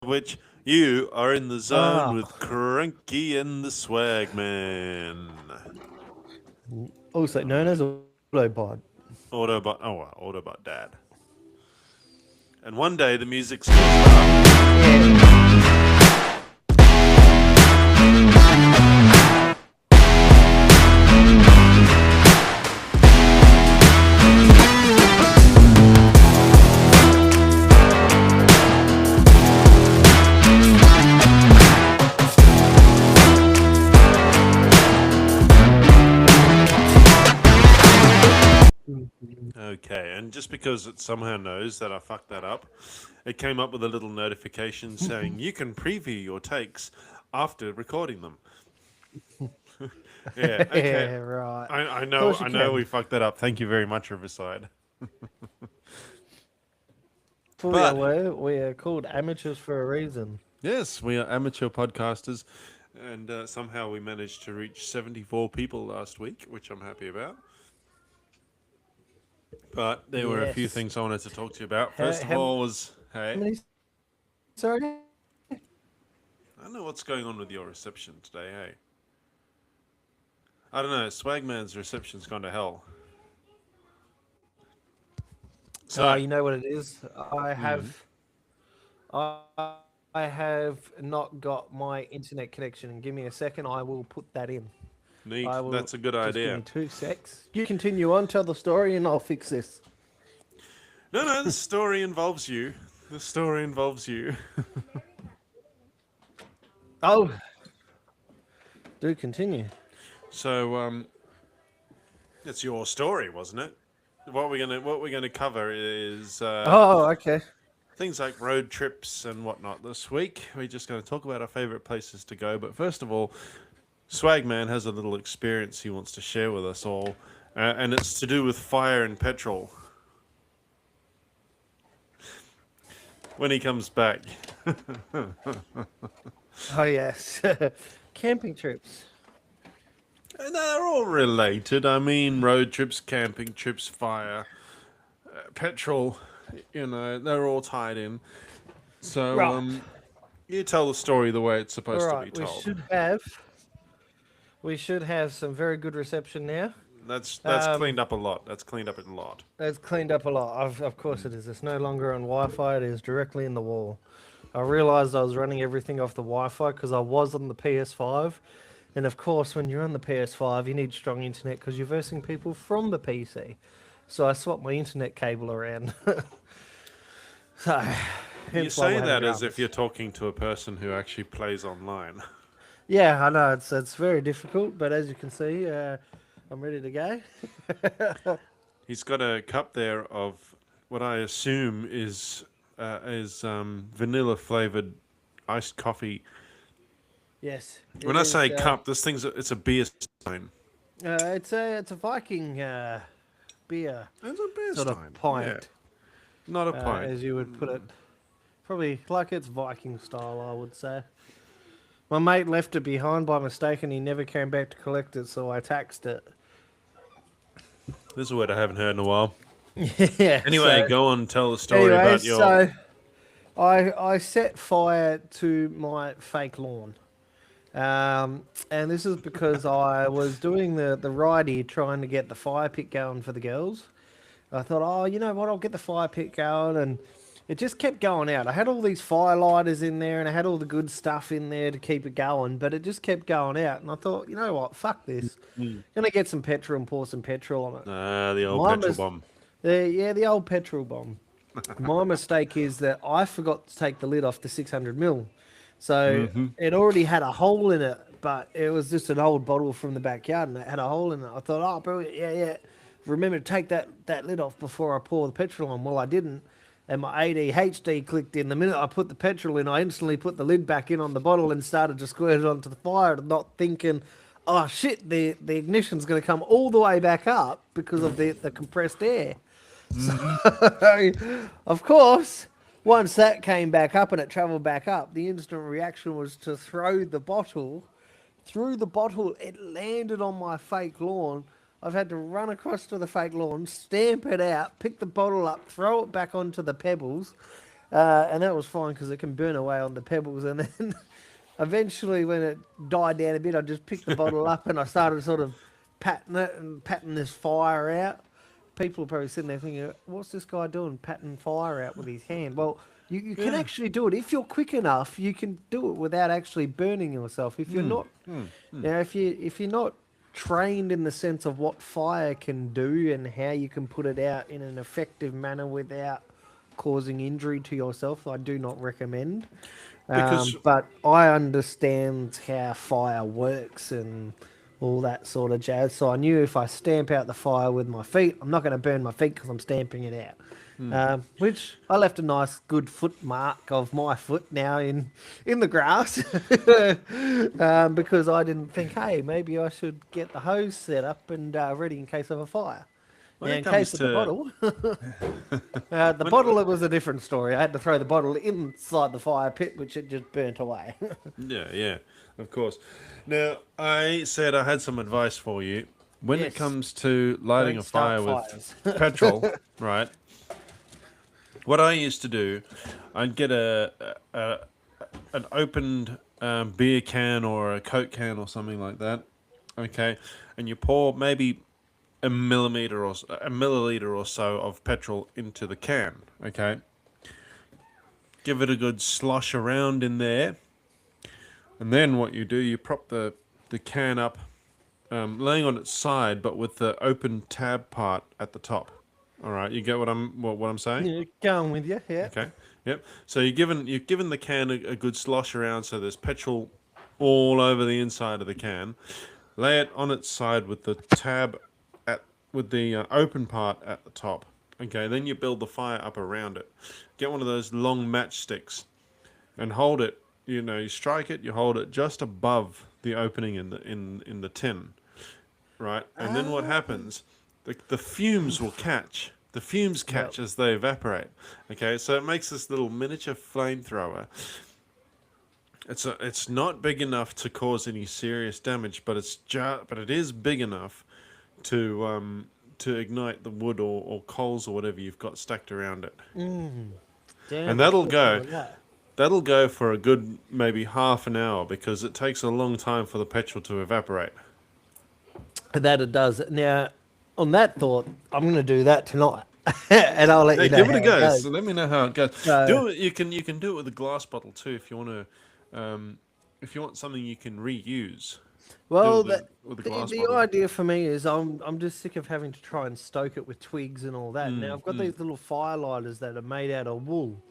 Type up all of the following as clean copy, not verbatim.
which you are in the zone Ah, with Cranky and the Swagman. also known as Autobot. Autobot, oh well, Autobot Dad. And one day the music's gonna start. Yeah. Okay, and just because it somehow knows that I fucked that up, it came up with a little notification saying you can preview your takes after recording them. Yeah, okay. Yeah, right. I Of know course you I know we can. fucked that up. Thank you very much, Riverside. Fully But aware, we are called amateurs for a reason. yes, we are amateur podcasters, and somehow we managed to reach 74 people last week, which I'm happy about. But there were a few Yes. things I wanted to talk to you about. How, First of how all was, hey, many? Sorry. I don't know what's going on with your reception today, hey. I don't know, Swagman's reception's gone to hell. So, You know what it is. mm, I have not got my internet connection. And give me a second. I will put that in. I neat, will that's a good just give me idea. 2 secs. You continue on, tell the story, and I'll fix this. No, no, the story involves you. The story involves you. Oh, do continue. So, it's your story, wasn't it? What we're gonna cover is Oh, okay. things like road trips and whatnot this week. We're just going to talk about our favorite places to go. But first of all, Swagman has a little experience he wants to share with us all, and it's to do with fire and petrol. When he comes back, Oh, yes. Camping trips. and they're all related. I mean, road trips, camping trips, fire, petrol. You know, they're all tied in. So, Right. you tell the story the way it's All supposed to right. be told. We should have some very good reception now. That's Um, cleaned up a lot. That's cleaned up a lot. it's cleaned up a lot. Of course it is. It's no longer on Wi-Fi. It is directly in the wall. I realized I was running everything off the Wi-Fi because I was on the PS5, and of course, when you're on the PS5, you need strong internet because you're versing people from the PC. So I swapped my internet cable around. So, You hence why say we're having that as if dramas. you're talking to a person who actually plays online. Yeah, I know it's very difficult, but as you can see, I'm ready to go. He's got a cup there of what I assume is vanilla flavored iced coffee. Yes, When it I is. say cup, this thing's it's a beer stein. It's a Viking beer It's a beer sort of stein. Yeah, pint, not a pint. as you would put it. Probably like it's Viking style, I would say. My mate left it behind by mistake, and he never came back to collect it, so I taxed it. This is a word I haven't heard in a while. Yeah. Anyway, So, go on, tell the story about anyways, your. I set fire to my fake lawn. And this is because I was doing the righty trying to get the fire pit going for the girls. I thought, oh, you know what, I'll get the fire pit going, and it just kept going out. I had all these firelighters in there, and I had all the good stuff in there to keep it going, but it just kept going out. And I thought, you know what, fuck this. Mm. Gonna get some petrol and pour some petrol on it. The old My petrol mis- bomb. yeah, the old petrol bomb. My mistake is that I forgot to take the lid off the 600 mil. So Mm-hmm. it already had a hole in it, but it was just an old bottle from the backyard and it had a hole in it. I thought, oh, brilliant, yeah, yeah. Remember to take that lid off before I pour the petrol on. Well, I didn't. And my ADHD clicked in. The minute I put the petrol in, I instantly put the lid back in on the bottle and started to squirt it onto the fire, not thinking, oh shit, the ignition's going to come all the way back up because of the compressed air. So, Mm-hmm. of course, once that came back up and it travelled back up, the instant reaction was to throw the bottle. Through the bottle, it landed on my fake lawn. I've had to run across to the fake lawn, stamp it out, pick the bottle up, throw it back onto the pebbles, and that was fine because it can burn away on the pebbles. And then eventually, when it died down a bit, I just picked the bottle up and I started sort of patting it and patting this fire out. People are probably sitting there thinking, "What's this guy doing, patting fire out with his hand?" Well, you can actually do it if you're quick enough. You can do it without actually burning yourself. If you're not, now if you're not trained in the sense of what fire can do and how you can put it out in an effective manner without causing injury to yourself, I do not recommend. Because But I understand how fire works and all that sort of jazz. So I knew if I stamp out the fire with my feet, I'm not going to burn my feet because I'm stamping it out. Which I left a nice, good foot mark of my foot now in the grass because I didn't think, hey, maybe I should get the hose set up and ready in case of a fire. when Now, it in comes case of the to bottle, the bottle, it was a different story. I had to throw the bottle inside the fire pit, which it just burnt away. yeah, of course. Now, I said I had some advice for you. When it Yes. comes to lighting Don't a fire start with fires. petrol, right? What I used to do, I'd get an opened beer can or a Coke can or something like that, okay, and you pour maybe a milliliter or so of petrol into the can, okay. Give it a good slosh around in there, and then what you do, you prop the can up, laying on its side, but with the open tab part at the top. All right, you get what I'm saying? Yeah, going with you, yeah. Okay. Yep. So you've given the can a good slosh around, so there's petrol all over the inside of the can. Lay it on its side with the tab with the open part at the top. Okay. Then you build the fire up around it. Get one of those long matchsticks and hold it. You strike it. You hold it just above the opening in the tin, right? And then what happens? The fumes will catch. The fumes catch as they evaporate. Okay, so it makes this little miniature flamethrower. It's not big enough to cause any serious damage, but it is big enough to ignite the wood or coals or whatever you've got stacked around it. Damn, And I that'll should go. have done that. That'll go for a good maybe half an hour because it takes a long time for the petrol to evaporate. That it does. Now, on that thought, I'm going to do that tonight, and I'll let Hey, you know give it a how go. goes. So let me know how it goes. So- Do it. You can do it with a glass bottle too if you want to. If you want something you can reuse. Well, do it with a glass the bottle. idea for me is I'm just sick of having to try and stoke it with twigs and all that. Now I've got these little firelighters that are made out of wool,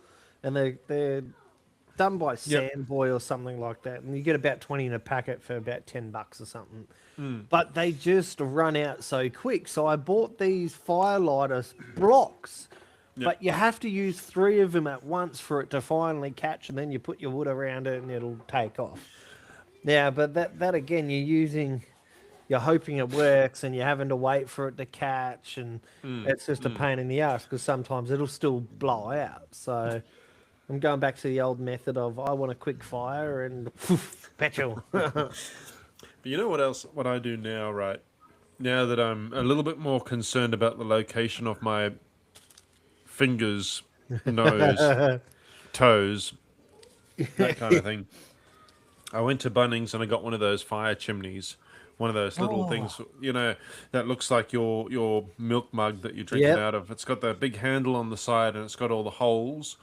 and they're done by Sandboy or something like that, and you get about 20 in a packet for about $10 or something. But they just run out so quick. So I bought these firelighter blocks, but you have to use 3 of them at once for it to finally catch, and then you put your wood around it and it'll take off. Now, but that again, you're hoping it works, and you're having to wait for it to catch, and it's just a pain in the ass because sometimes it'll still blow out. So I'm going back to the old method of I want a quick fire and petrol. But you know what else? What I do now, right? Now that I'm a little bit more concerned about the location of my fingers, nose, toes, that kind of thing. I went to Bunnings and I got one of those fire chimneys, one of those little things, that looks like your milk mug that you're drinking Yep. out of. It's got that big handle on the side and it's got all the holes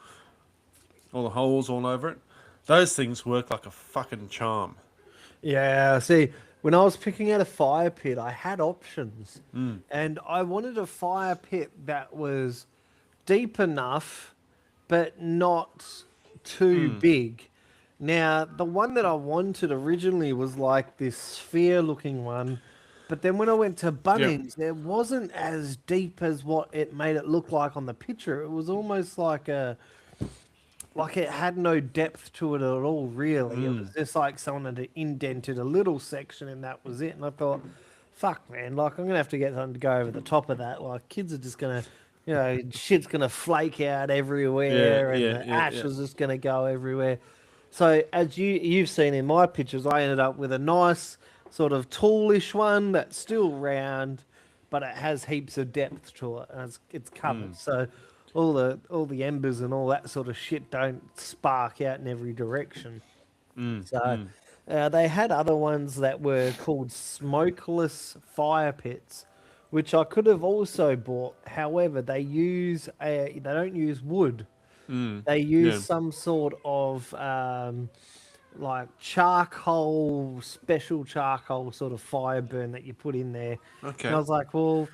all over it. Those things work like a fucking charm. Yeah, see, when I was picking out a fire pit, I had options, and I wanted a fire pit that was deep enough, but not too big. Now, the one that I wanted originally was like this sphere-looking one, but then when I went to Bunnings, it wasn't as deep as what it made it look like on the picture. It was almost like it had no depth to it at all, really. It was just like someone had indented a little section and that was it. And I thought, fuck, man, like I'm going to have to get something to go over the top of that. Like kids are just going to, shit's going to flake out everywhere and the ash is just going to go everywhere. So as you've seen in my pictures, I ended up with a nice sort of tallish one that's still round, but it has heaps of depth to it and it's covered. So all the embers and all that sort of shit don't spark out in every direction. So they had other ones that were called smokeless fire pits, which I could have also bought. However, they don't use wood. They use Yeah. some sort of like charcoal, special charcoal sort of fire burn that you put in there. Okay. And I was like, well,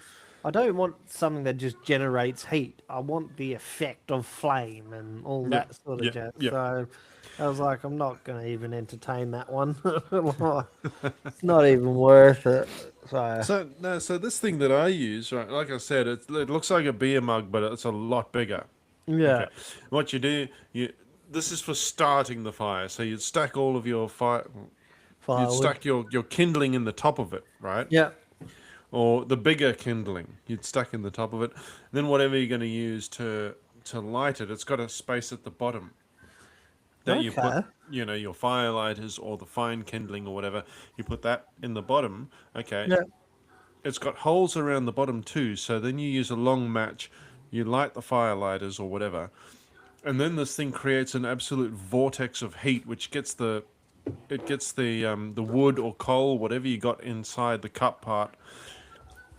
I don't want something that just generates heat. I want the effect of flame and all Yeah. that sort of Yeah. jazz. Yeah. So I was like, I'm not going to even entertain that one. It's not even worth it. So, So no, so this thing that I use, right? Like I said, it looks like a beer mug, but it's a lot bigger. yeah, Okay. What you do, this is for starting the fire. So you'd stack all of your fire, you'd firewood. stack your kindling in the top of it, right? Yeah. Or the bigger kindling, you'd stack in the top of it. Then whatever you're going to use to light it, it's got a space at the bottom that you put, Okay. your fire lighters or the fine kindling or whatever. You put that in the bottom. Okay. Yeah. It's got holes around the bottom too. So then you use a long match, you light the fire lighters or whatever, and then this thing creates an absolute vortex of heat, which gets the wood or coal, whatever you got inside the cup part,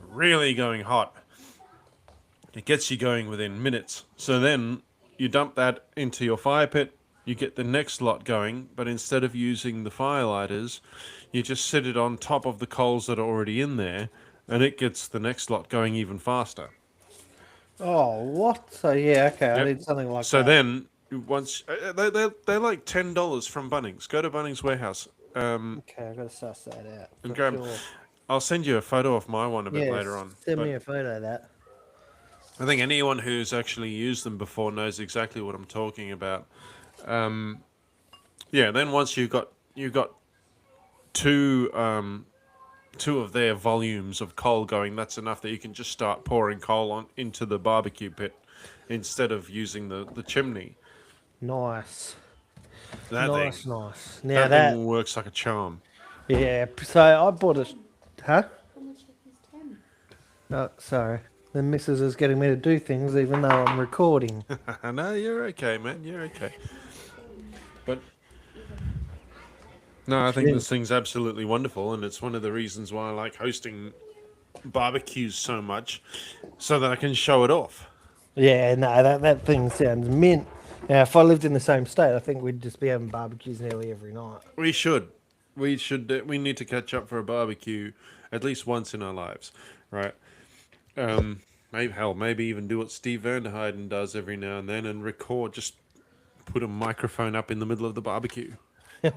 really going hot. It gets you going within minutes. So then you dump that into your fire pit. You get the next lot going, but instead of using the firelighters, you just sit it on top of the coals that are already in there, and it gets the next lot going even faster. Oh, what? So yeah, okay. I Yep. did something like So that. then once they're like $10 from Bunnings. Go to Bunnings Warehouse. Okay, I've got to suss that out And for grab. sure. I'll send you a photo of my one a bit Yes, later on. send But me a photo of that. I think anyone who's actually used them before knows exactly what I'm talking about. Yeah. Then once you got two of their volumes of coal going, that's enough that you can just start pouring coal on into the barbecue pit instead of using the chimney. Nice, That nice, thing, nice. Now that that, thing works like a charm. yeah. So I bought a, huh? How much is 10? Oh, sorry. The missus is getting me to do things even though I'm recording. No, you're okay, man. You're okay. But no, I think this thing's absolutely wonderful, and it's one of the reasons why I like hosting barbecues so much, so that I can show it off. Yeah, no, that thing sounds mint. Now, if I lived in the same state, I think we'd just be having barbecues nearly every night. We should. We should. We need to catch up for a barbecue at least once in our lives, right? Maybe even do what Steve Vanderheiden does every now and then and record. Just put a microphone up in the middle of the barbecue.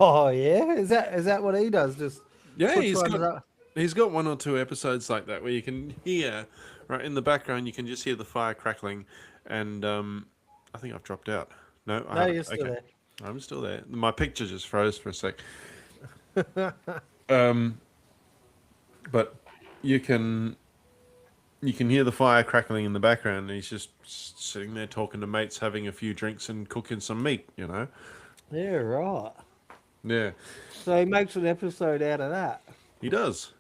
Oh yeah, is that what he does? Just Yeah, puts one up. he's got one or two episodes like that where you can hear right in the background. You can just hear the fire crackling, and I think I've dropped out. No, I No, haven't. you're still Okay. there. I'm still there. My picture just froze for a sec. But you can hear the fire crackling in the background, and he's just sitting there talking to mates, having a few drinks, and cooking some meat. Yeah, right. Yeah, So he makes an episode out of that. he does.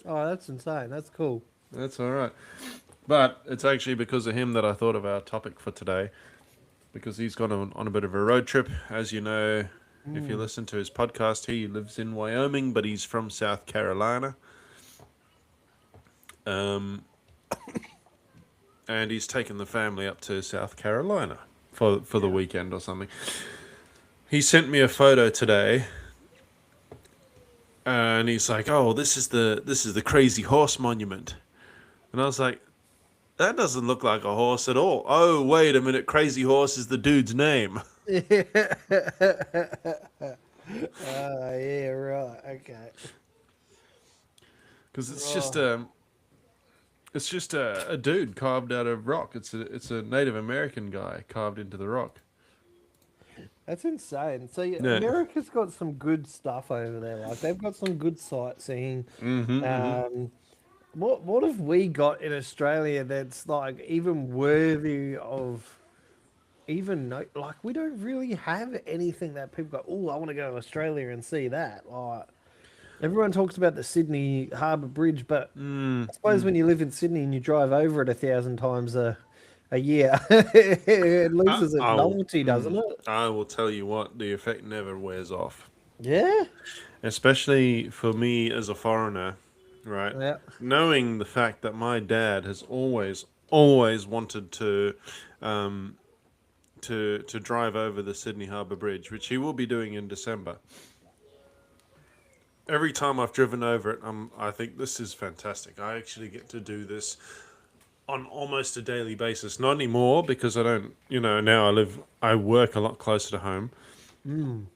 Oh, that's insane. That's cool. That's all right. But it's actually because of him that I thought of our topic for today, because he's gone on a bit of a road trip. As you know, if you listen to his podcast, he lives in Wyoming, but he's from South Carolina. And he's taken the family up to South Carolina for the weekend or something. He sent me a photo today, and he's like, "Oh, this is the Crazy Horse Monument," and I was like, "That doesn't look like a horse at all." Oh, wait a minute, Crazy Horse is the dude's name. Yeah, right. Okay. Because it's just a dude carved out of rock. It's a Native American guy carved into the rock. That's insane. So yeah, Yeah. America's got some good stuff over there. Like they've got some good sightseeing. What have we got in Australia that's like even worthy of like we don't really have anything that people go, oh, I want to go to Australia and see that. Like everyone talks about the Sydney Harbour Bridge, but I suppose when you live in Sydney and you drive over it 1,000 times a a year. It I, loses its I'll, novelty, doesn't it? I will tell you what, the effect never wears off. Yeah. Especially for me as a foreigner, right? Yeah. Knowing the fact that my dad has always wanted um, to drive over the Sydney Harbour Bridge, which he will be doing in December. Every time I've driven over it, I think this is fantastic. I actually get to do this on almost a daily basis. Not anymore because I don't, now I work a lot closer to home. You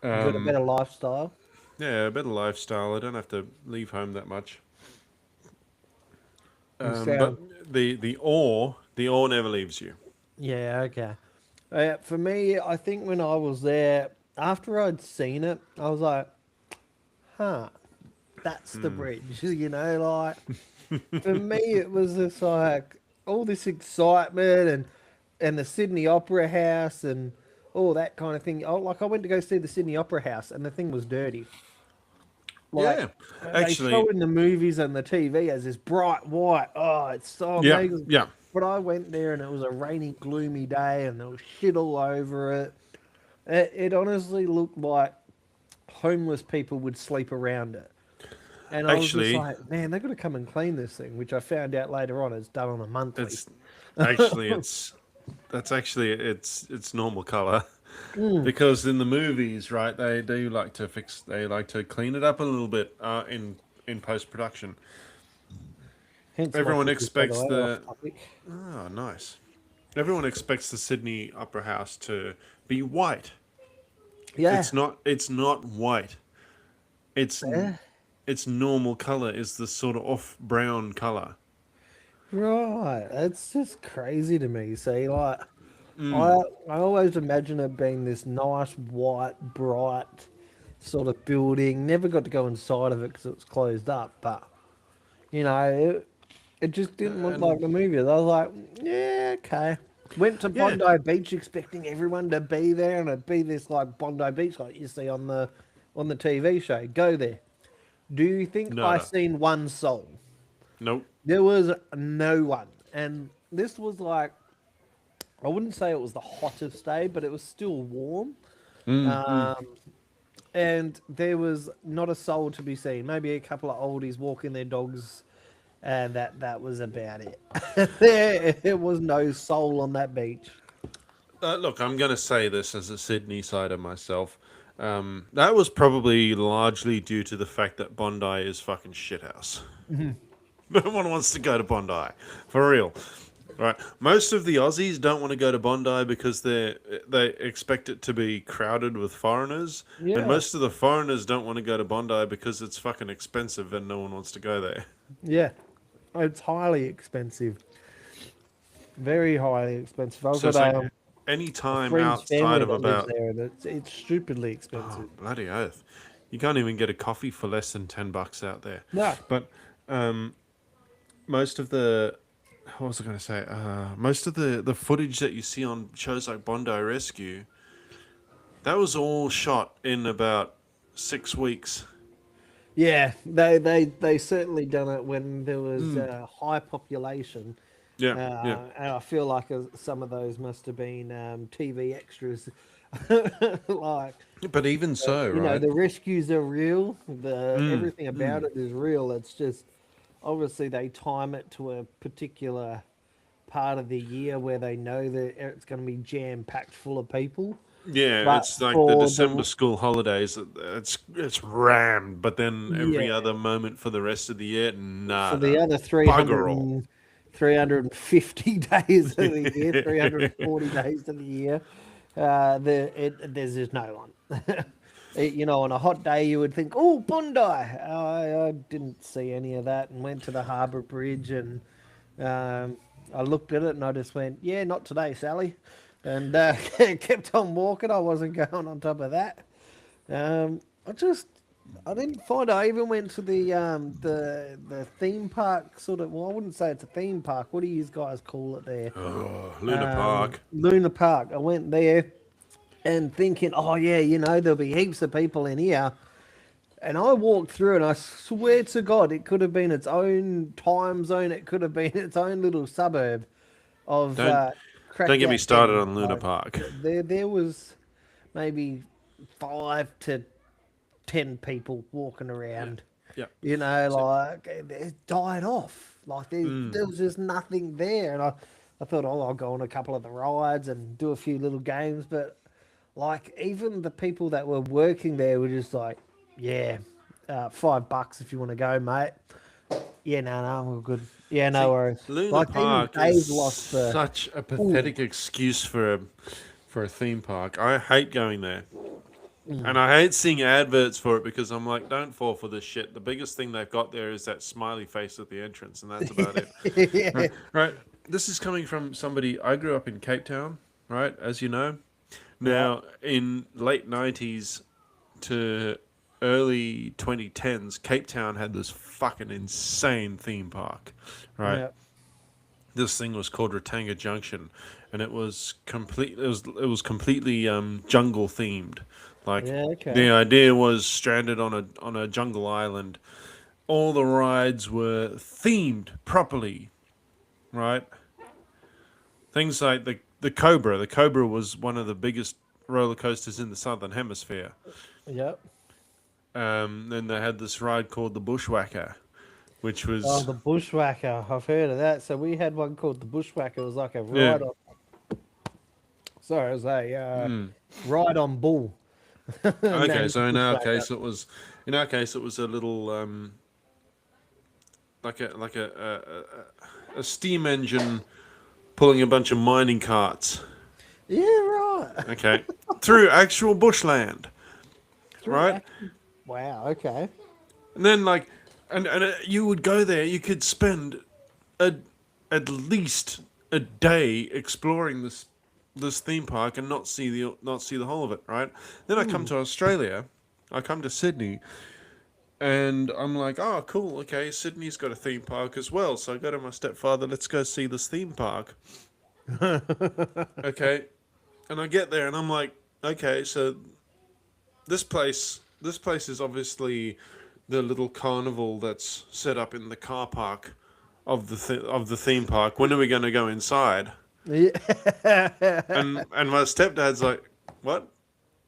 got a better lifestyle. Yeah, a better lifestyle. I don't have to leave home that much. You But sound. the awe never leaves you. Yeah. Okay. For me, I think when I was there, after I'd seen it, I was like, huh, that's the bridge. Like for me, it was just like all this excitement and the Sydney Opera House and all that kind of thing. Like I went to go see the Sydney Opera House and the thing was dirty. Like Yeah, they show actually, in the movies and the TV as this bright white. Oh, it's so yeah, amazing. yeah. But I went there and it was a rainy, gloomy day and there was shit all over it. It honestly looked like homeless people would sleep around it. And I was just Actually, like, man, they've got to come and clean this thing, which I found out later on it's done on a monthly. it's actually it's that's actually it's normal color because in the movies, right, they do like to they like to clean it up a little bit in post production. Hence my Everyone cookies, by the expects way, off the topic. oh nice. Everyone expects the Sydney Opera House to be white. Yeah. It's not white. It's Yeah. its normal color is the sort of off brown color. Right. That's just crazy to me. See, like, I always imagine it being this nice, white, bright sort of building. Never got to go inside of it because it was closed up, but, it just didn't look like And the movies. I was like, yeah, okay. Went to yeah, Bondi Beach expecting everyone to be there and it'd be this like Bondi Beach like you see on the TV show. Go there. Do you think I nada. seen one soul? Nope. There was no one. And this was like I wouldn't say it was the hottest day, but it was still warm. Um, and there was not a soul to be seen. Maybe a couple of oldies walking their dogs, and that was about it. There was no soul on that beach. Look, I'm going to say this as a Sydney sider myself. That was probably largely due to the fact that Bondi is fucking shithouse. No one wants to go to Bondi, for real. Right. Most of the Aussies don't want to go to Bondi because they expect it to be crowded with foreigners, and Yeah, most of the foreigners don't want to go to Bondi because it's fucking expensive and no one wants to go there. yeah. It's highly expensive, very highly expensive. I've So got it's like any a time friend's outside family of that lives about there, and it's stupidly expensive. bloody oath, you can't even get a coffee for less than $10 out there. No, But most of the what was I going to say? Most of the footage that you see on shows like Bondi Rescue, that was all shot in about 6 weeks. yeah, they certainly done it when there was high population. Yeah, yeah. And I feel like some of those must have been TV extras. Like, But even so, right? the rescues are real. The everything about it is real. It's just obviously they time it to a particular part of the year where they know that it's going to be jam packed full of people. Yeah, But it's like the for December the school holidays. It's rammed, but then every yeah, other moment for the rest of the year, for the nada, other bugger all. 350 days of the year, 340 days of the year, there's just no one. On a hot day, you would think, oh, Bondi. I didn't see any of that and went to the Harbour Bridge and I looked at it and I just went, yeah, not today, Sally. And kept on walking. I wasn't going on top of that. I didn't find. I even went to the theme park sort of. Well, I wouldn't say it's a theme park. What do you guys call it there? Oh, Luna Park. Luna Park. I went there and thinking, oh yeah, there'll be heaps of people in here. And I walked through, and I swear to God, it could have been its own time zone. It could have been its own little suburb. of Don't don't get me cracked-out started things. on Luna Like, Park. there was maybe 5 to 10 people walking Yeah, around. yeah. You know, So, like it died off. Like there was just nothing there, and I thought, oh, I'll go on a couple of the rides and do a few little games, but like even the people that were working there were just like, yeah, $5 if you want to go, mate. Yeah, no, we're good. Yeah, no see, worries. Luna Like even Park is Dave lost the. such a Ooh, pathetic excuse for a theme park. I hate going there. mm. And I hate seeing adverts for it because I'm like, don't fall for this shit. The biggest thing they've got there is that smiley face at the entrance, and that's about it. Yeah, Right? This is coming from somebody. I grew up in Cape Town, right? As you know. yeah, Now, in late 90s to early 2010s, Cape Town had this fucking insane theme park, right? yeah, This thing was called Ratanga Junction, and it was completely jungle themed. Like yeah. the Okay. idea was stranded on a jungle island. All the rides were themed properly, right? Things like the Cobra. The Cobra was one of the biggest roller coasters in the southern hemisphere. Yep. Then they had this ride called the Bushwhacker, which Oh, was the Bushwhacker. I've heard of that. So we had one called the Bushwhacker. It was like a yeah. ride on. Sorry, it was a Mm. ride on bull. Okay, Named so Bushwhacker. in our case it was a little like a steam engine pulling a bunch of mining carts. Yeah, right. Okay, through actual bushland, Through right? action. Wow. Okay. And then like, you would go there. You could spend a, at least a day exploring this theme park and not see the whole of it, right? Then I come to Australia. I come to Sydney. And I'm like, oh, cool. Okay, Sydney's got a theme park as well. So I go to my stepfather. Let's go see this theme park. Okay, and I get there, and I'm like, okay, so this place is obviously the little carnival that's set up in the car park of of the theme park. When are we going to go inside? Yeah. And my stepdad's like, what?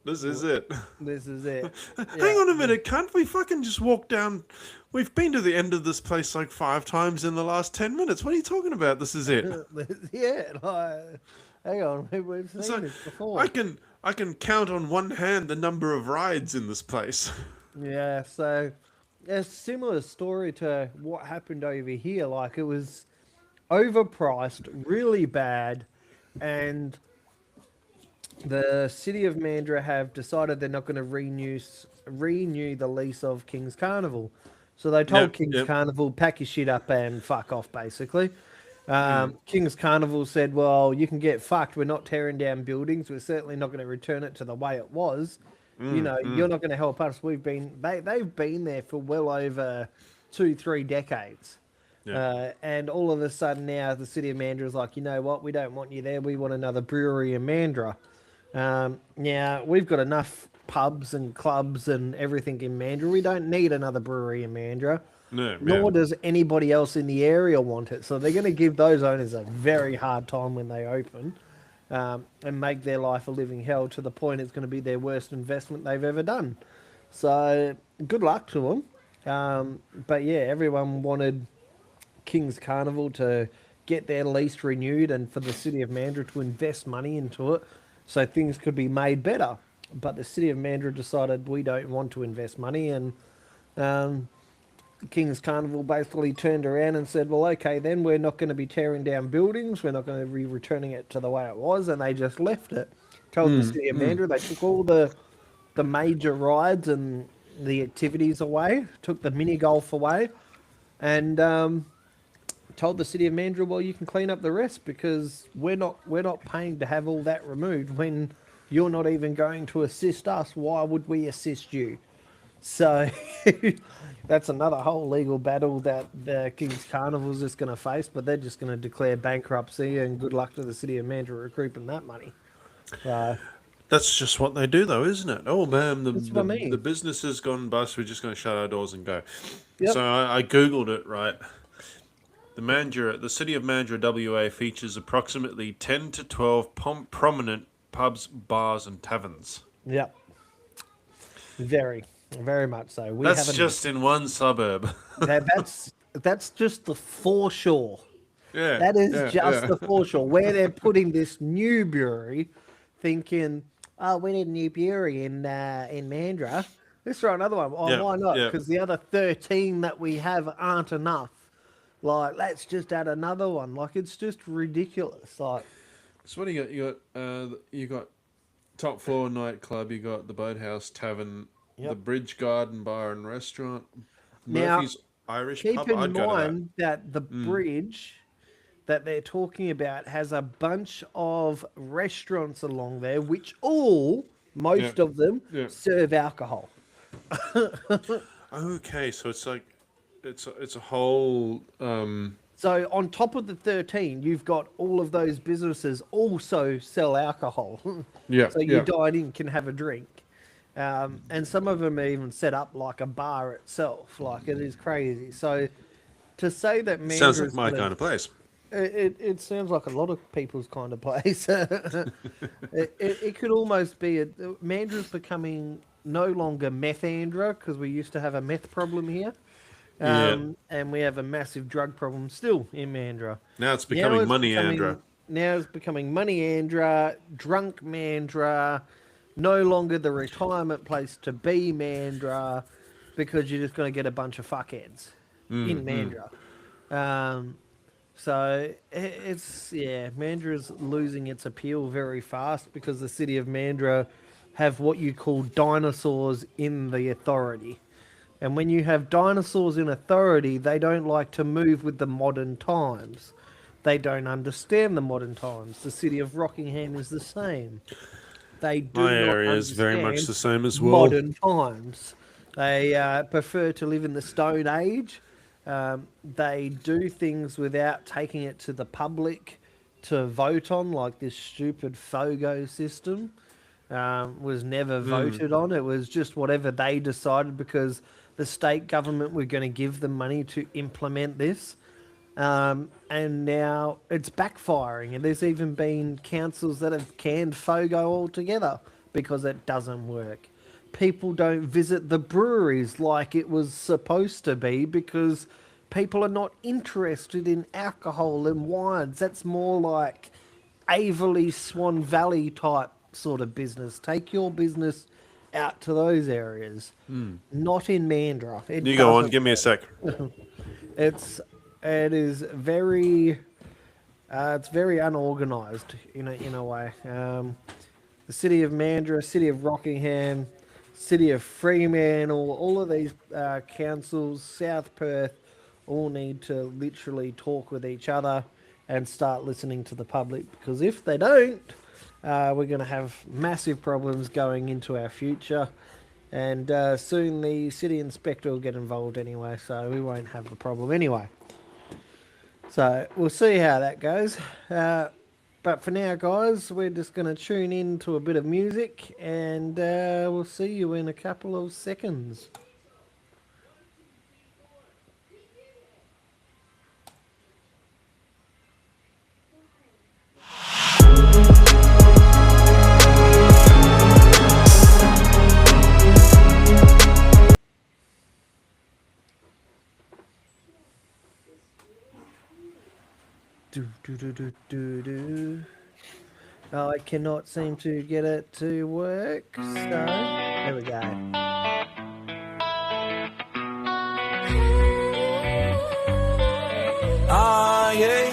This is it. This is it. Hang Yeah. on a minute, can't we fucking just walk down? We've been to the end of this place like 5 times in the last 10 minutes. What are you talking about? This is it. Yeah. Like, hang on. We've seen So this before. I can count on one hand the number of rides in this place. Yeah. So a similar story to what happened over here. Like it was overpriced, really bad, and the city of Mandurah have decided they're not going to renew the lease of King's Carnival. So they told Yep, King's yep. Carnival, pack your shit up and fuck off, basically. King's Carnival said, well, you can get fucked. We're not tearing down buildings. We're certainly not going to return it to the way it was. You know, you're not going to help us. They've been there for well over 2-3 decades. Yeah. And all of a sudden now the city of Mandurah is like, you know what? We don't want you there. We want another brewery in Mandurah. Now we've got enough pubs and clubs and everything in Mandurah. We don't need another brewery in Mandurah. No, yeah. Nor does anybody else in the area want it. So they're going to give those owners a very hard time when they open, and make their life a living hell to the point it's going to be their worst investment they've ever done. So good luck to them. But yeah, everyone wanted King's Carnival to get their lease renewed and for the city of Mandurah to invest money into it so things could be made better. But the city of Mandurah decided we don't want to invest money, and King's Carnival basically turned around and said, well, okay, then we're not going to be tearing down buildings. We're not going to be returning it to the way it was. And they just left it. Told the city of Mandurah they took all the major rides and the activities away, took the mini golf away, and told the city of Mandurah, well, you can clean up the rest because we're not paying to have all that removed when you're not even going to assist us. Why would we assist you? So that's another whole legal battle that the King's Carnival is just going to face, but they're just going to declare bankruptcy and good luck to the city of Mandurah recouping that money. That's just what they do, though, isn't it? Oh man, That's what I mean. the business has gone bust. We're just going to shut our doors and go. Yep. So I googled it, right? The city of Mandurah, WA, features approximately 10 to 12 prominent pubs, bars, and taverns. Yep. Very, very much so. That's just in one suburb. That's just the foreshore. Yeah, That is just the foreshore where they're putting this new brewery, thinking, "Oh, we need a new brewery in Mandurah. Let's try another one. Oh, Yeah, why not? yeah. Because the other 13 that we have aren't enough. Like, let's just add another one. Like, it's just ridiculous. Like, So what do you got? You got top floor nightclub. You got the Boathouse Tavern, the Bridge Garden Bar and Restaurant, Now, Murphy's Irish keep Pub. in I'd go to that. mind that the bridge that they're talking about has a bunch of restaurants along there, which most of them serve alcohol. Okay, so it's like it's a whole. So on top of the 13, you've got all of those businesses also sell alcohol. Yeah, So you dine in, can have a drink. And some of them are even set up like a bar itself. Like, it is crazy. So to say that Sounds like Mandurah's my gonna- kind of place. It sounds like a lot of people's kind of place. it could almost be Mandurah's becoming no longer Methandra, because we used to have a meth problem here. And we have a massive drug problem still in Mandurah. Now it's becoming Money becoming- Andra. Now it's becoming Money Andra, Drunk Mandurah, no longer the retirement place to be Mandurah, because you're just going to get a bunch of fuckheads in Mandurah. So Mandurah's losing its appeal very fast because the city of Mandurah have what you call dinosaurs in the authority. And when you have dinosaurs in authority, they don't like to move with the modern times. They don't understand the modern times. The city of Rockingham is the same. They do My not area is very much understand the same as well. modern times. They prefer to live in the Stone Age. They do things without taking it to the public to vote on, like this stupid FOGO system was never voted on. It was just whatever they decided because the state government were going to give them money to implement this. And now it's backfiring. And there's even been councils that have canned FOGO altogether because it doesn't work. People don't visit the breweries like it was supposed to be because people are not interested in alcohol and wines. That's more like Averley, Swan Valley type sort of business. Take your business out to those areas, not in Mandurah. You go on, give me a sec. It is very, it's very unorganized in a way. The city of Mandurah, city of Rockingham, city of Fremantle, all of these councils, South Perth, all need to literally talk with each other and start listening to the public, because if they don't, we're going to have massive problems going into our future. And soon the city inspector will get involved anyway, so we won't have the problem anyway. So we'll see how that goes. But for now, guys, we're just going to tune in to a bit of music, and we'll see you in a couple of seconds. Oh, I cannot seem to get it to work. So there we go. Yeah.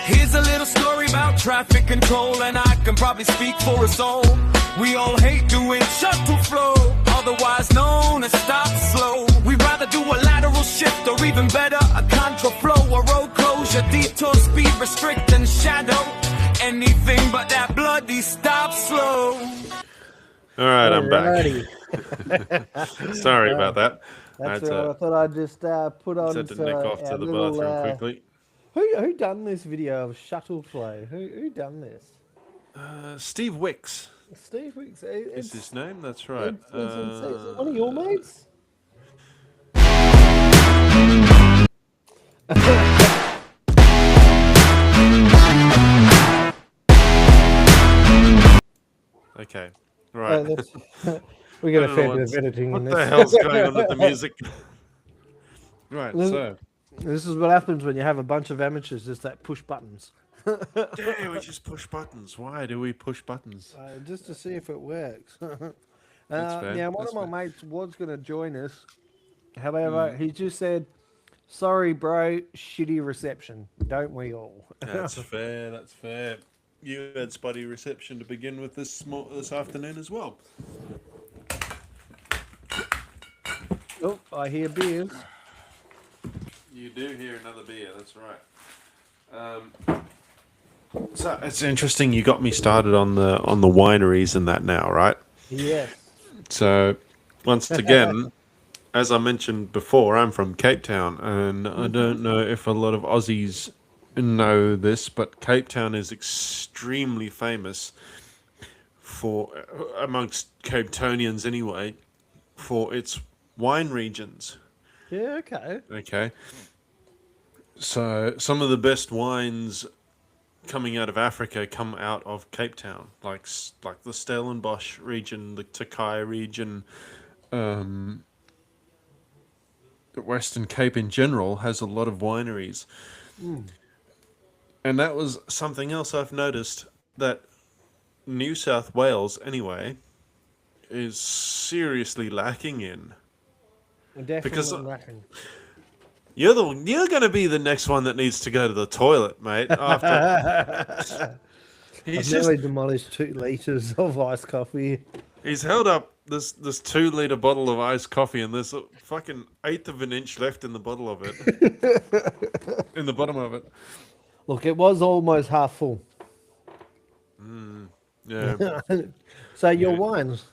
Here's a little story about traffic control, and I can probably speak for us all. We all hate doing shuttle flow, otherwise known as stop slow. We'd rather do a lateral shift, or even better, a contra flow, a road closure, detour, speed restrict, and shadow. Anything but that bloody stop slow. All right, I'm back. Alrighty. Sorry about that. That's all right. I thought I'd just put on had to nick off to our the little, bathroom quickly. Who done this video of shuttle play? Who done this? Steve Wicks Steve Wicks. is his name. That's right. Is it one of your mates? Okay. Right. That's, we get I a don't know fair bit of what's- editing in what this. the hell's going on with the music? Right. This- So, This is what happens when you have a bunch of amateurs just that push buttons. yeah, we just push buttons. Why do we push buttons? Just to see if it works. That's fair, Now, one that's of my fair. mates was going to join us. However, he just said, sorry, bro, shitty reception. Don't we all? That's fair. That's fair. You had spotty reception to begin with this afternoon as well. Oh, I hear beers. You do hear another beer. That's right. So it's interesting. You got me started on the wineries and that now, right? Yes. So once again, as I mentioned before, I'm from Cape Town, and I don't know if a lot of Aussies know this, but Cape Town is extremely famous for, amongst Cape Townians anyway, for its wine regions. Yeah, okay. Okay. So some of the best wines coming out of Africa come out of Cape Town, like the Stellenbosch region, the Tokai region, the Western Cape in general has a lot of wineries. And that was something else I've noticed, that New South Wales anyway is seriously lacking in. Definitely Because- lacking. You're going to be the next one that needs to go to the toilet, mate. After I've he's nearly demolished 2 litres of iced coffee. he's held up this 2-liter bottle of iced coffee, and there's a fucking eighth of an inch left in the bottle of it, in the bottom of it. Look, it was almost half full. Yeah, So your Yeah. wines.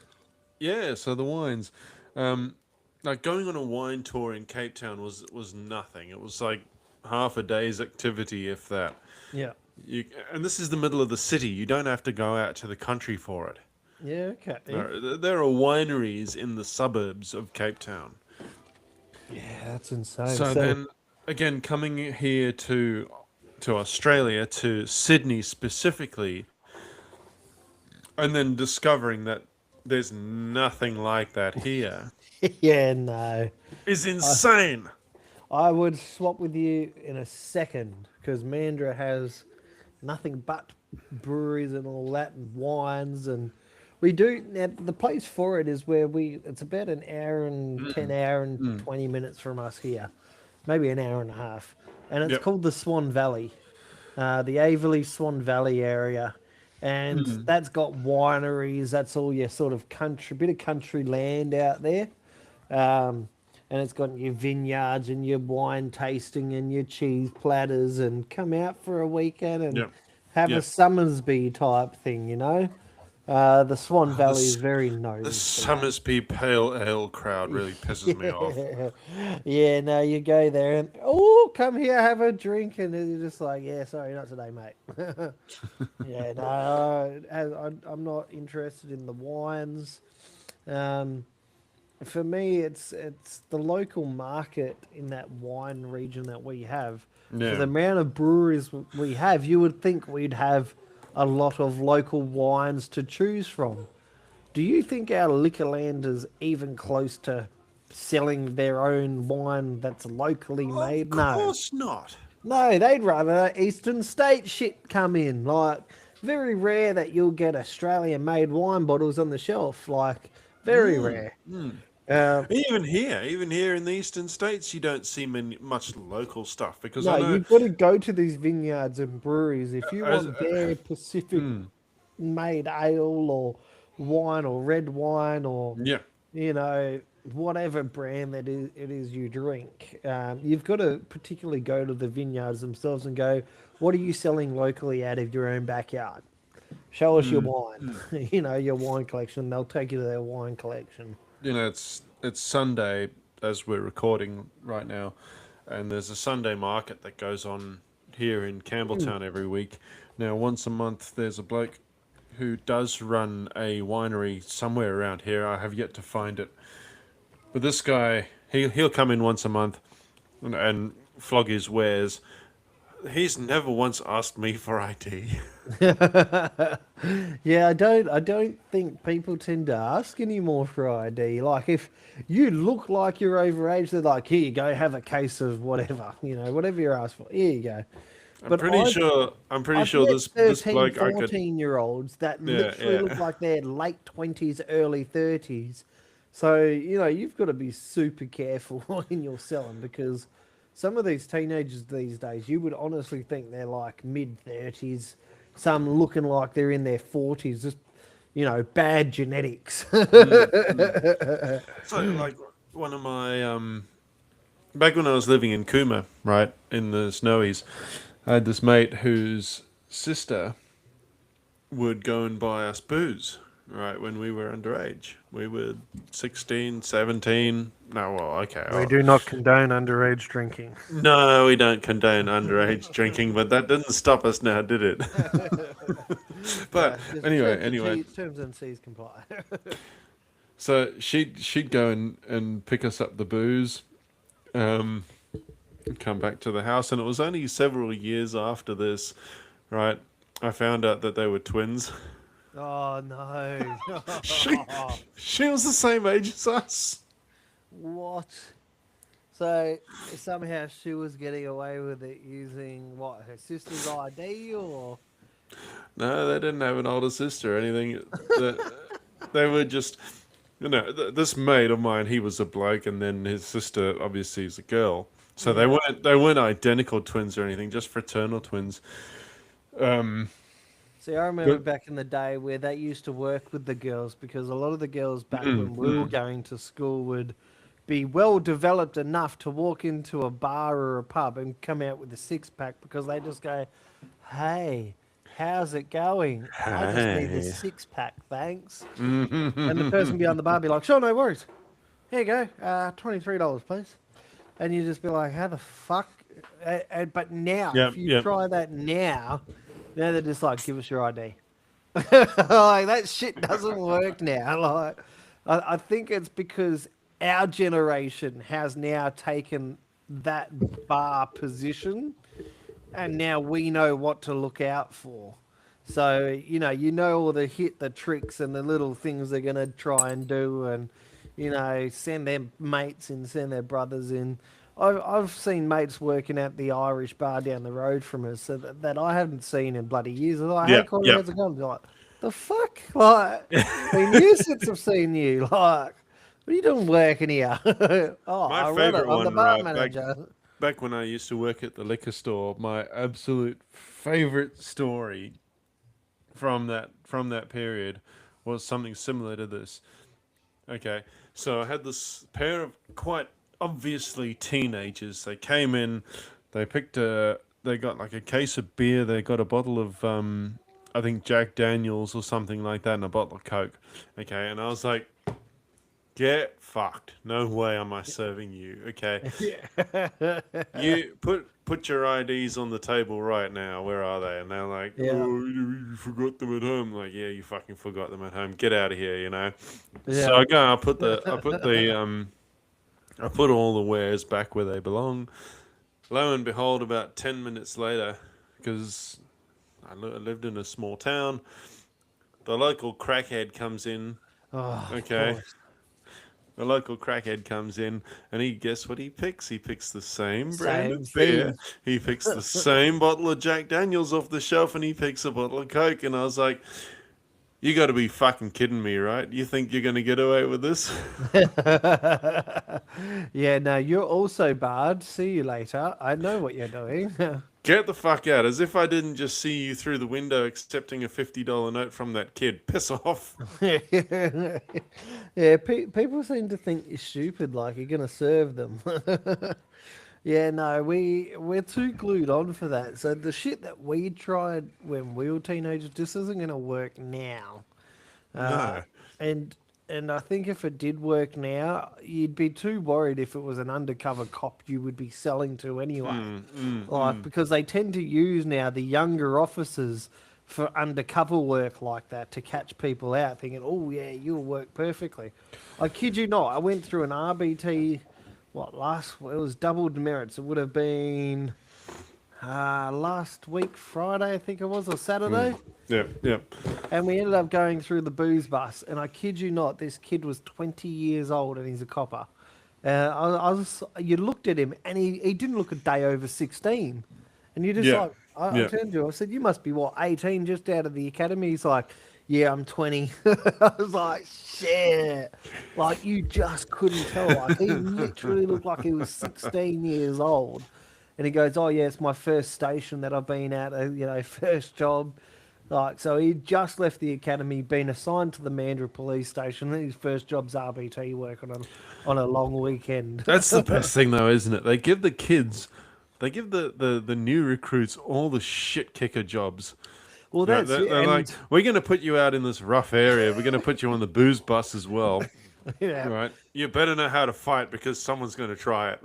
yeah. So the wines, like going on a wine tour in Cape Town was nothing. It was like half a day's activity, if that. Yeah. And this is the middle of the city. You don't have to go out to the country for it. Yeah, okay. There are wineries in the suburbs of Cape Town. Yeah, that's insane. So then, again, coming here to Australia, to Sydney specifically, and then discovering that there's nothing like that here yeah, no. is insane. I would swap with you in a second because Mandurah has nothing but breweries and all that and wines, and we do now, the place for it is where it's about an hour and 10 hour and 20 minutes from us here, maybe an hour and a half, and it's Yep. called the Swan Valley, the Averley Swan Valley area, and that's got wineries. That's all your sort of bit of country land out there. And it's got your vineyards and your wine tasting and your cheese platters, and come out for a weekend and Yep. have a Yep. Summersby type thing, you know. The Swan Valley is s- very The known. for that. Summersby Pale Ale crowd really pisses me off. Yeah, no, you go there and come here, have a drink, and you're just like, yeah, sorry, not today, mate. Yeah, no, I'm not interested in the wines. For me, it's the local market in that wine region that we have. For Yeah. the amount of breweries we have, you would think we'd have a lot of local wines to choose from. Do you think our Liquorland is even close to selling their own wine that's locally made? Of course not. No, they'd rather Eastern State shit come in. Like, very rare that you'll get Australian-made wine bottles on the shelf. Like, very rare. Even here in the eastern states, you don't see much local stuff because No, I know you've got to go to these vineyards and breweries if you As- want their Pacific-made ale or wine or red wine or yeah, you know, whatever brand it is you drink. You've got to particularly go to the vineyards themselves and go, what are you selling locally out of your own backyard? Show us your wine, you know, your wine collection. They'll take you to their wine collection. you know, it's Sunday as we're recording right now, and there's a Sunday market that goes on here in Campbelltown every week. Now, once a month, there's a bloke who does run a winery somewhere around here. I have yet to find it, but this guy, he'll come in once a month and flog his wares. He's never once asked me for ID. Yeah, I don't think people tend to ask anymore for ID. Like if you look like you're overage, they're like, here you go, have a case of whatever, whatever you're asked for. Here you go. I'm pretty sure. I'm pretty I've sure met this 13, bloke I could. 14-year-olds that Yeah, literally look yeah. like they're late 20s, early 30s. So, you've got to be super careful when you're selling because some of these teenagers these days, you would honestly think they're like mid 30s, some looking like they're in their 40s, just, bad genetics. So like one of my back when I was living in Cooma, right in the snowies, I had this mate whose sister would go and buy us booze, right, when we were underage. We were 16, 17. No, well, okay. We do not condone underage drinking. No, we don't condone underage drinking, but that didn't stop us now, did it? But Just anyway. terms and C's comply. So she'd go and pick us up the booze, and come back to the house, and it was only several years after this, right? I found out that they were twins. Oh no. She, she was the same age as us. What? So somehow she was getting away with it using what, her sister's ID or? No, they didn't have an older sister or anything. They were just, this mate of mine, he was a bloke, and then his sister obviously is a girl. So they weren't identical twins or anything, just fraternal twins. See, I remember But- back in the day where they used to work with the girls because a lot of the girls back when we were going to school would be well developed enough to walk into a bar or a pub and come out with a six pack because they just go, "Hey, how's it going? I just need a Hey." six pack, thanks." And the person behind the bar be like, "Sure, no worries. Here you go, $23, please." And you just be like, "How the fuck?" But now, Yep, if you yep. try that now they're just like, "Give us your ID." Like that shit doesn't work now. Like, I think it's because our generation has now taken that bar position, and now we know what to look out for. So all the tricks and the little things they're gonna try and do, and send their mates in, send their brothers in. I've seen mates working at the Irish bar down the road from us that I haven't seen in bloody years. They're like, "Hey, Yeah, Corey, yeah. how's it going?" They're like, "The fuck?" Like, been years since I've seen you. Like, what are you doing working here? Oh, My I run it. favorite I'm the one, bar right, manager. back when I used to work at the liquor store, my absolute favorite story from that period was something similar to this. Okay, so I had this pair of quite obviously teenagers. They came in, they got like a case of beer, they got a bottle of I think Jack Daniels or something like that, and a bottle of Coke. Okay, and I was like, get fucked. No way am I serving you. Okay. You put your IDs on the table right now. Where are they? And they're like, Yeah. "Oh, you forgot them at home." Like, yeah, you fucking forgot them at home. Get out of here, Yeah. So I go. I put all the wares back where they belong. Lo and behold, about 10 minutes later, because I lived in a small town, the local crackhead comes in. Oh, of Okay. course. The local crackhead comes in, and guess what he picks? He picks the same brand Same of beer. thing. He picks the same bottle of Jack Daniels off the shelf, and he picks a bottle of Coke. And I was like, "You got to be fucking kidding me, right? You think you're gonna get away with this?" Yeah, no, you're also barred. See you later. I know what you're doing. Get the fuck out! As if I didn't just see you through the window accepting a $50 note from that kid. Piss off. Yeah, people seem to think you're stupid, like you're gonna serve them. Yeah, no, we're too glued on for that. So the shit that we tried when we were teenagers just isn't gonna work now. No. And I think if it did work now, you'd be too worried if it was an undercover cop you would be selling to anyway. Because they tend to use now the younger officers for undercover work like that to catch people out, thinking, "Oh yeah, you'll work perfectly." I kid you not, I went through an RBT. It was double demerits. It would have been last week, Friday, I think it was, or Saturday. Yeah. And we ended up going through the booze bus. And I kid you not, this kid was 20 years old and he's a copper. You looked at him and he didn't look a day over 16. And you just Yeah. I turned to him, I said, you must be, 18, just out of the academy? He's like, yeah, I'm 20. I was like, shit. Like, you just couldn't tell. Like, he literally looked like he was 16 years old. And he goes, oh, yeah, it's my first station that I've been at, first job. Like, so he just left the academy, been assigned to the Mandurah police station. And his first job's RBT working on a long weekend. That's the best thing, though, isn't it? They give the kids, the new recruits all the shit kicker jobs. Well, that's it. They're like, we're going to put you out in this rough area. We're going to put you on the booze bus as well. Yeah. Right? You better know how to fight because someone's going to try it.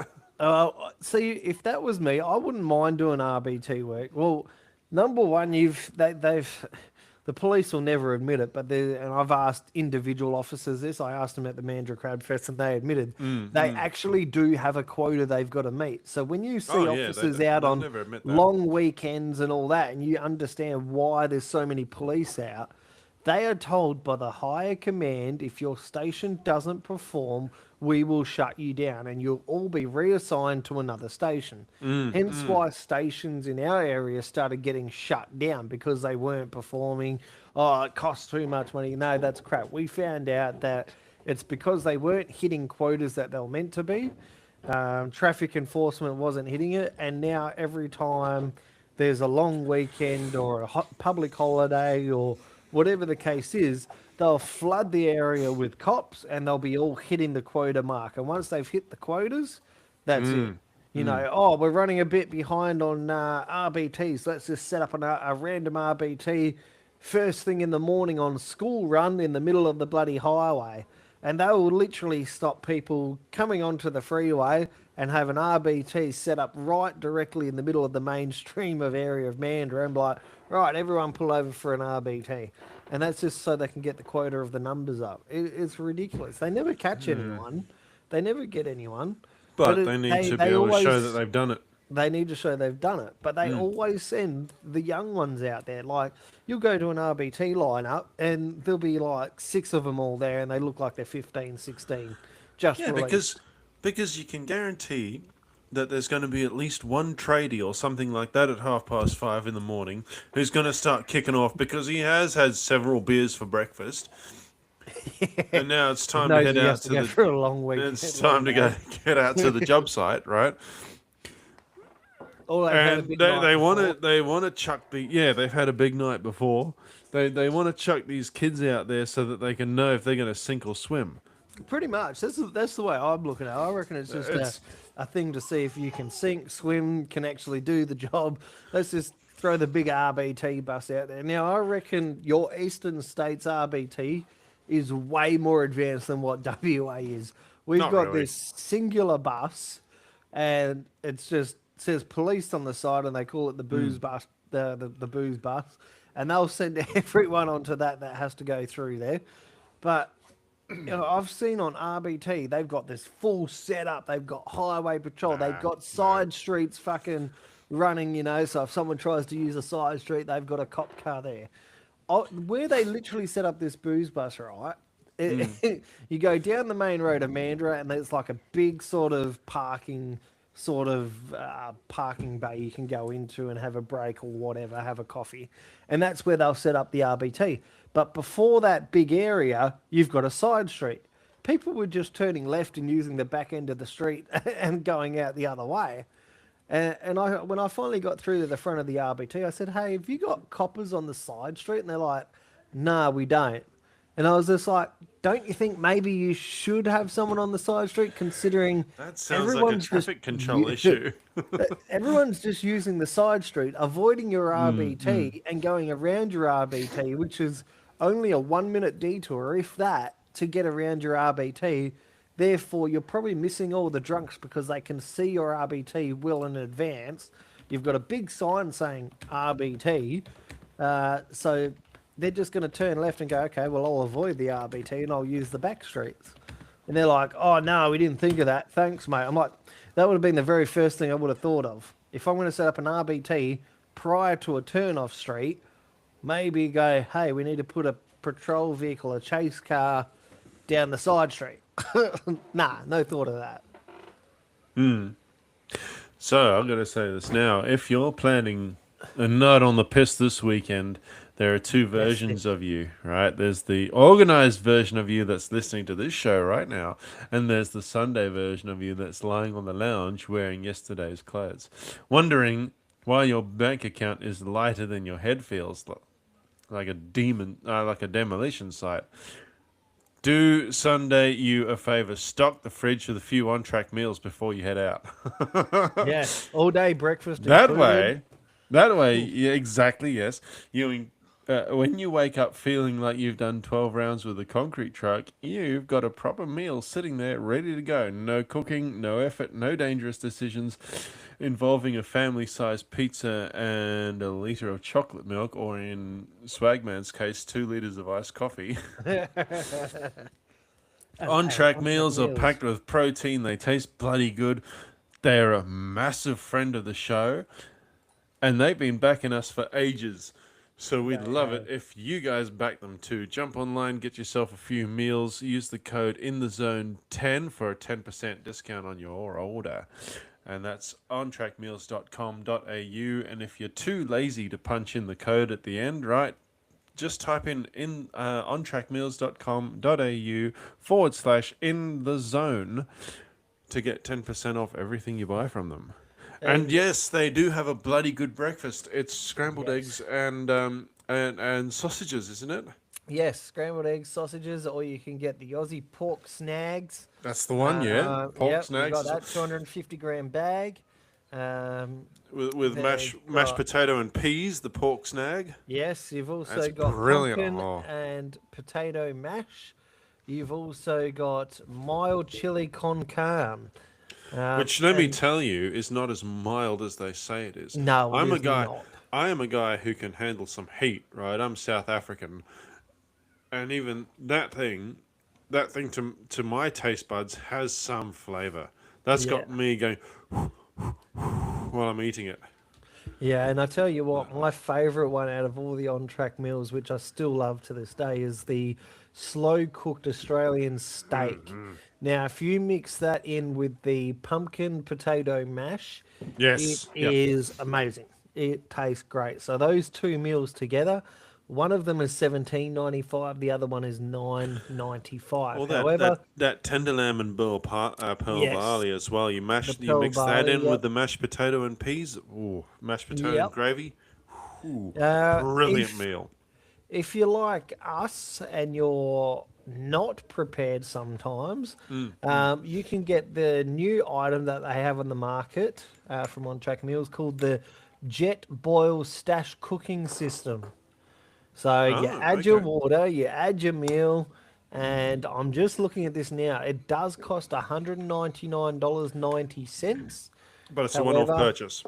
See, if that was me, I wouldn't mind doing RBT work. Well, number one, the police will never admit it, and I've asked individual officers this. I asked them at the Mandurah Crab Fest, and they admitted they actually do have a quota they've got to meet. So when you see officers out on long weekends and all that, and you understand why there's so many police out, they are told by the higher command, if your station doesn't perform, we will shut you down and you'll all be reassigned to another station. Hence why stations in our area started getting shut down because they weren't performing. Oh, it costs too much money. No, that's crap. We found out that it's because they weren't hitting quotas that they were meant to be. Traffic enforcement wasn't hitting it. And now every time there's a long weekend or a public holiday or whatever the case is, they'll flood the area with cops and they'll be all hitting the quota mark. And once they've hit the quotas, that's it. We're running a bit behind on RBTs. Let's just set up a random RBT first thing in the morning on school run in the middle of the bloody highway. And they will literally stop people coming onto the freeway and have an RBT set up right directly in the middle of the mainstream of area of Mandurah and be like, right, everyone pull over for an RBT. And that's just so they can get the quota of the numbers up. It's ridiculous. They never catch anyone. They never get anyone. But they need to be able to show that they've done it. They need to show they've done it. But they always send the young ones out there. Like, you'll go to an RBT lineup and there'll be like 6 of them all there and they look like they're 15, 16. Because you can guarantee that there's going to be at least one tradie or something like that at 5:30 in the morning who's going to start kicking off because he has had several beers for breakfast. And now it's time to head out to for a long week. It's time to get out to the job site, right? And they want to chuck they've had a big night before. They want to chuck these kids out there so that they can know if they're going to sink or swim. Pretty much. That's the way I'm looking at it. I reckon it's just a thing to see if you can sink, swim, can actually do the job. Let's just throw the big RBT bus out there. Now, I reckon your Eastern States RBT is way more advanced than what WA is. We've got this singular bus, and it's just says police on the side, and they call it the booze bus, the booze bus, and they'll send everyone onto that has to go through there. But I've seen on RBT, they've got this full setup. They've got highway patrol. They've got side streets fucking running, so if someone tries to use a side street, they've got a cop car there. Where they literally set up this booze bus, right? You go down the main road of Mandurah, and there's like a big sort of parking bay you can go into and have a break or whatever, have a coffee. And that's where they'll set up the RBT. But before that big area, you've got a side street. People were just turning left and using the back end of the street and going out the other way. And when I finally got through to the front of the RBT, I said, hey, have you got coppers on the side street? And they're like, nah, we don't. And I was just like, don't you think maybe you should have someone on the side street, considering that sounds like a traffic control issue. Everyone's just using the side street, avoiding your RBT and going around your RBT, which is only a 1-minute detour, if that, to get around your RBT. Therefore, you're probably missing all the drunks because they can see your RBT well in advance. You've got a big sign saying RBT, so they're just going to turn left and go, okay, well, I'll avoid the RBT and I'll use the back streets. And they're like, oh, no, we didn't think of that. Thanks, mate. I'm like, that would have been the very first thing I would have thought of. if I'm going to set up an RBT prior to a turn off street, maybe go, hey, we need to put a patrol vehicle, a chase car down the side street. Nah, no thought of that. So I'm going to say this now. If you're planning a night on the piss this weekend, there are two versions of you, right? There's the organized version of you that's listening to this show right now, and there's the Sunday version of you that's lying on the lounge wearing yesterday's clothes, wondering why your bank account is lighter than your head feels, like a like a demolition site. Do Sunday you a favor. Stock the fridge with a few on-track meals before you head out. Yeah, all day breakfast. That included. way, yeah, exactly, yes. When you wake up feeling like you've done 12 rounds with a concrete truck, you've got a proper meal sitting there ready to go. No cooking, no effort, no dangerous decisions involving a family-sized pizza and a liter of chocolate milk, or in Swagman's case, 2 liters of iced coffee. On-track meals are packed with protein. They taste bloody good. They're a massive friend of the show, and they've been backing us for ages. So we'd love it if you guys back them too. Jump online, get yourself a few meals, use the code INTHEZONE10 for a 10% discount on your order. And that's ontrackmeals.com.au. And if you're too lazy to punch in the code at the end, right, just type in ontrackmeals.com.au/InTheZone to get 10% off everything you buy from them. And yes, they do have a bloody good breakfast. It's scrambled eggs and sausages, isn't it? Yes, scrambled eggs, sausages, or you can get the Aussie pork snags. That's the one, yeah. Pork Yep, snags. we got that 250-gram bag. With mashed got- potato and peas, the pork snag. Yes, you've also That's got brilliant. pumpkin Oh. and potato mash. You've also got mild chili con carne. Which, let me and- tell you, is not as mild as they say it is. No, it I'm a is guy. not. I am a guy who can handle some heat, right? I'm South African, and even that thing to my taste buds has some flavor. That's got Yeah. me going while I'm eating it. Yeah, and I tell you what, my favourite one out of all the on-track meals, which I still love to this day, is the slow-cooked Australian steak. Mm-hmm. Now, if you mix that in with the pumpkin potato mash, Yes. it is amazing. It tastes great. So those two meals together, one of them is $17.95, the other one is $9.95. Well, However, that tender lamb and pearl Yes. barley as well. You pearl mix that barley, in yep. with the mashed potato and peas. Ooh, mashed potato Yep. and gravy. Ooh, Uh, brilliant if- meal. if you're like us and you're not prepared sometimes, you can get the new item that they have on the market from On Track Meals called the Jet Boil Stash Cooking System. So you add your okay. water, you add your meal, and I'm just looking at this now. It does cost $199.90. But it's a one-off however, purchase.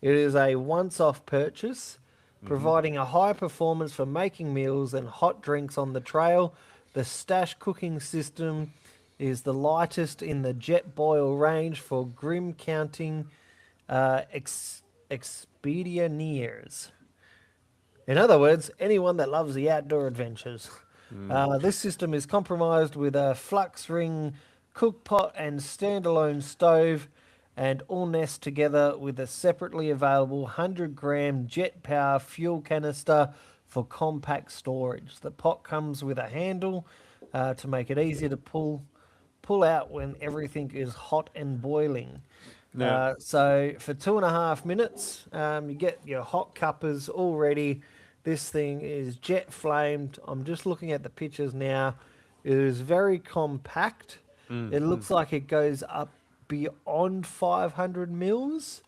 It is a once-off purchase, providing a high performance for making meals and hot drinks on the trail. The Stash Cooking System is the lightest in the Jet Boil range for grim counting expeditioneers. In other words, anyone that loves the outdoor adventures. This system is comprised with a flux ring, cook pot, and standalone stove, and all nest together with a separately available 100-gram jet power fuel canister for compact storage. The pot comes with a handle to make it easier to pull out when everything is hot and boiling. Yeah. So for 2.5 minutes, you get your hot cuppers all ready. This thing is jet flamed. I'm just looking at the pictures now. It is very compact. It looks like it goes up beyond 500 mils.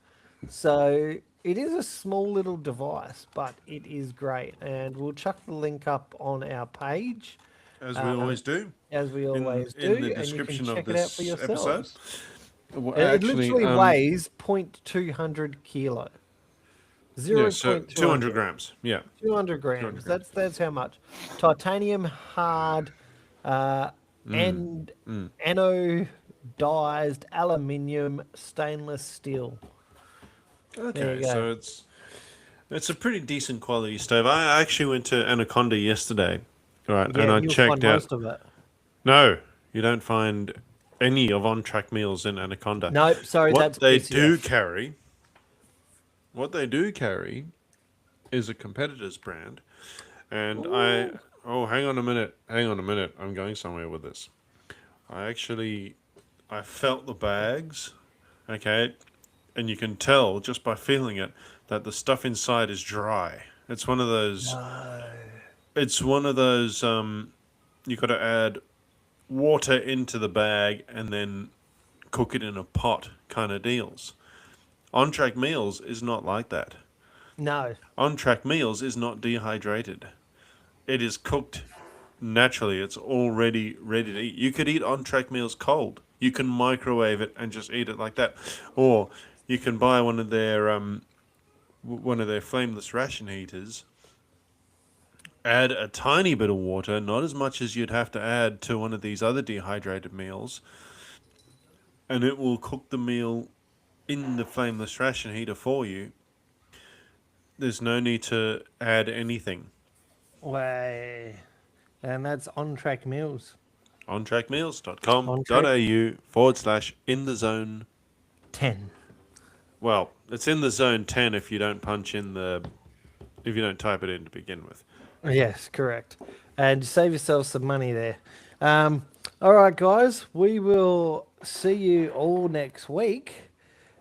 So it is a small little device, but it is great. And we'll chuck the link up on our page, As we always do. as we always do. In the and you can description check of it out for this yourselves. episode. Well, It literally um, weighs 0.200 kilo. Yeah, so 0.200 200 grams. Yeah. 200 grams. 200 grams. That's how much. Titanium hard and anodized aluminium stainless steel. Okay, you go. so it's a pretty decent quality stove. I actually went to Anaconda yesterday, right, Yeah, and I you'll checked find out. most of it. No, you don't find any of On Track meals in Anaconda. Nope, sorry, that's What they do PCF. carry, what they do carry, is a competitor's brand, and I. Oh, hang on a minute. Hang on a minute. I'm going somewhere with this. I felt the bags, okay, and you can tell just by feeling it that the stuff inside is dry. It's one of those. It's one of those. You got to add water into the bag and then cook it in a pot kind of deals. On track meals is not like that. No. On track meals is not dehydrated. It is cooked naturally. It's already ready to eat. You could eat on track meals cold. You can microwave it and just eat it like that, or you can buy one of their flameless ration heaters. Add a tiny bit of water, not as much as you'd have to add to one of these other dehydrated meals, and it will cook the meal in the flameless ration heater for you. There's no need to add anything. Way. And that's On Track Meals. ontrackmeals.com.au/in the zone. 10. Well, it's in the zone 10 if you don't if you don't type it in to begin with. Yes, correct. And save yourself some money there. All right, guys, we will see you all next week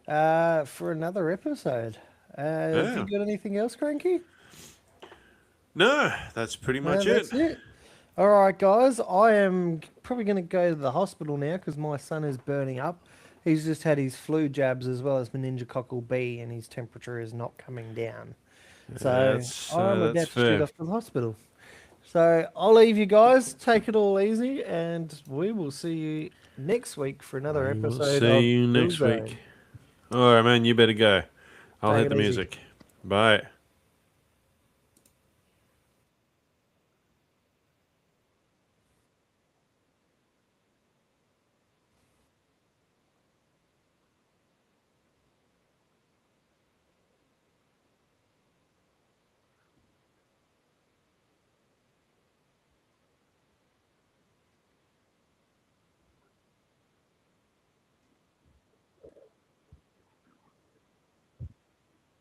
for another episode. Have you got anything else, Cranky? No, that's pretty much That's it. All right, guys, I am probably going to go to the hospital now because my son is burning up. He's just had his flu jabs as well as meningococcal B, and his temperature is not coming down. So I'm about to shoot off to the hospital. So I'll leave you guys. Take it all easy, and we will see you next week for another episode. We'll see you next week. All right, man, you better go. I'll hit the music. Bye.